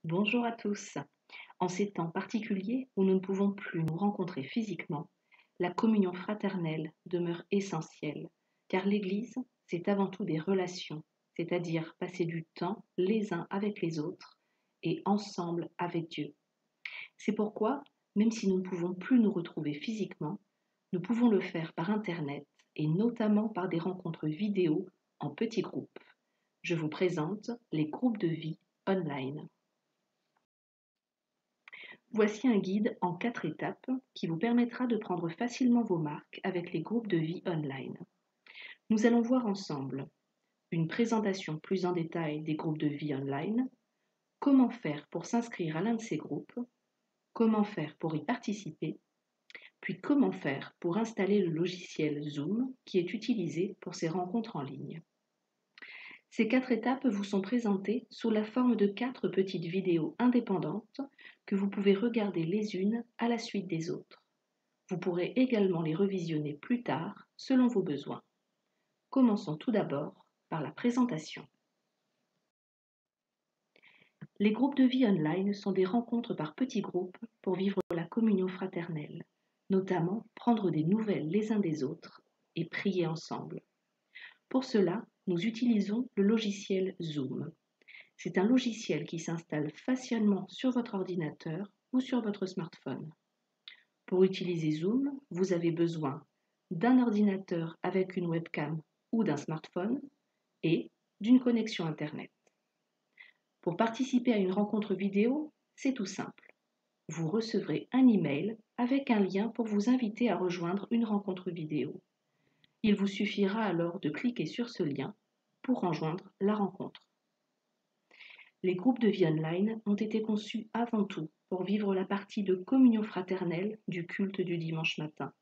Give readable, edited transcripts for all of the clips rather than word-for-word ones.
Bonjour à tous. En ces temps particuliers où nous ne pouvons plus nous rencontrer physiquement, la communion fraternelle demeure essentielle, car l'Église, c'est avant tout des relations, c'est-à-dire passer du temps les uns avec les autres et ensemble avec Dieu. C'est pourquoi, même si nous ne pouvons plus nous retrouver physiquement, nous pouvons le faire par Internet et notamment par des rencontres vidéo en petits groupes. Je vous présente les groupes de vie online. Voici un guide en 4 étapes qui vous permettra de prendre facilement vos marques avec les groupes de vie online. Nous allons voir ensemble une présentation plus en détail des groupes de vie online, comment faire pour s'inscrire à l'un de ces groupes, comment faire pour y participer, puis comment faire pour installer le logiciel Zoom qui est utilisé pour ces rencontres en ligne. Ces 4 étapes vous sont présentées sous la forme de 4 petites vidéos indépendantes que vous pouvez regarder les unes à la suite des autres. Vous pourrez également les revisionner plus tard selon vos besoins. Commençons tout d'abord par la présentation. Les groupes de vie online sont des rencontres par petits groupes pour vivre la communion fraternelle, notamment prendre des nouvelles les uns des autres et prier ensemble. Pour cela, nous utilisons le logiciel Zoom. C'est un logiciel qui s'installe facilement sur votre ordinateur ou sur votre smartphone. Pour utiliser Zoom, vous avez besoin d'un ordinateur avec une webcam ou d'un smartphone et d'une connexion Internet. Pour participer à une rencontre vidéo, c'est tout simple. Vous recevrez un email avec un lien pour vous inviter à rejoindre une rencontre vidéo. Il vous suffira alors de cliquer sur ce lien pour rejoindre la rencontre. Les groupes de vie online ont été conçus avant tout pour vivre la partie de communion fraternelle du culte du dimanche matin.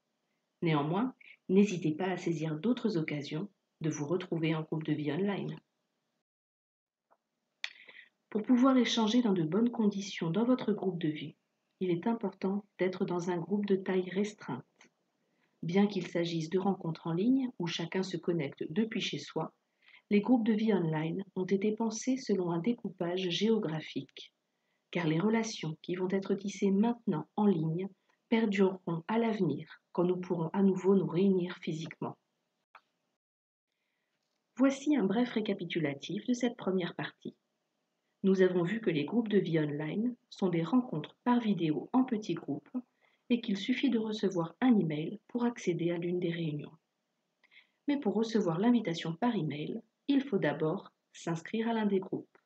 Néanmoins, n'hésitez pas à saisir d'autres occasions de vous retrouver en groupe de vie online. Pour pouvoir échanger dans de bonnes conditions dans votre groupe de vie, il est important d'être dans un groupe de taille restreinte. Bien qu'il s'agisse de rencontres en ligne où chacun se connecte depuis chez soi, les groupes de vie online ont été pensés selon un découpage géographique, car les relations qui vont être tissées maintenant en ligne perdureront à l'avenir quand nous pourrons à nouveau nous réunir physiquement. Voici un bref récapitulatif de cette première partie. Nous avons vu que les groupes de vie online sont des rencontres par vidéo en petits groupes et qu'il suffit de recevoir un email pour accéder à l'une des réunions. Mais pour recevoir l'invitation par email, il faut d'abord s'inscrire à l'un des groupes.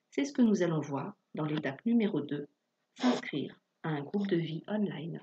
C'est ce que nous allons voir dans l'étape numéro 2, s'inscrire à un groupe de vie online.